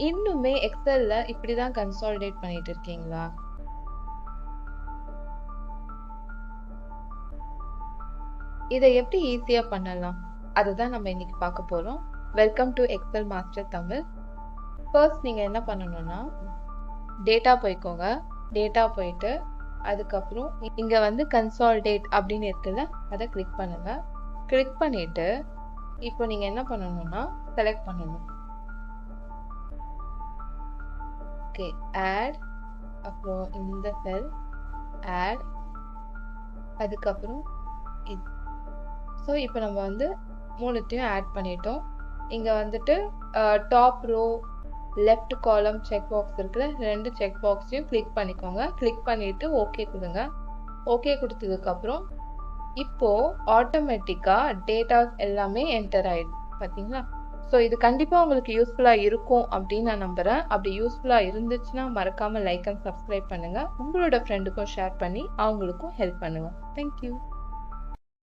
இன்னுமே எக்ஸல்ல இப்படிதான் கன்சாலிடேட் பண்ணிட்டு இருக்கீங்களா? இதை எப்படி ஈஸியா பண்ணலாம் அதுதான் நம்ம இன்னைக்கு பார்க்க போறோம். Welcome to Excel master Tamil. First நீங்க என்ன பண்ணணும்னா டேட்டா போய்க்கோங்க. டேட்டா போயிட்டு அதுக்கப்புறம் இங்க வந்து கன்சாலிடேட் அப்படின்னு இருக்குல்ல, அதை கிளிக் பண்ணுங்க. கிளிக் பண்ணிட்டு இப்போ நீங்க என்ன பண்ணணும்னா செலக்ட் பண்ணணும். ஓகே, ஆட், அப்புறம் இந்த செல் ஆட், அதுக்கப்புறம் இது. ஸோ இப்போ நம்ம வந்து மூணுத்தையும் ஆட் பண்ணிட்டோம். இங்கே வந்துட்டு டாப் ரோ லெஃப்ட் காலம் செக் பாக்ஸ் இருக்குல்ல, ரெண்டு செக் பாக்ஸையும் கிளிக் பண்ணிக்கோங்க. கிளிக் பண்ணிட்டு ஓகே கொடுங்க. ஓகே கொடுத்ததுக்கப்புறம் இப்போ ஆட்டோமேட்டிக்காக டேட்டாஸ் எல்லாமே என்டர் ஆயிடுது பார்த்தீங்களா? ஸோ இது கண்டிப்பாக உங்களுக்கு யூஸ்ஃபுல்லாக இருக்கும் அப்படின்னு நான் நம்புகிறேன். அப்படி யூஸ்ஃபுல்லாக இருந்துச்சுன்னா மறக்காமல் லைக் அண்ட் சப்ஸ்கிரைப் பண்ணுங்கள். உங்களோட ஃப்ரெண்டுக்கும் ஷேர் பண்ணி அவங்களுக்கும் ஹெல்ப் பண்ணுங்கள். தேங்க்யூ.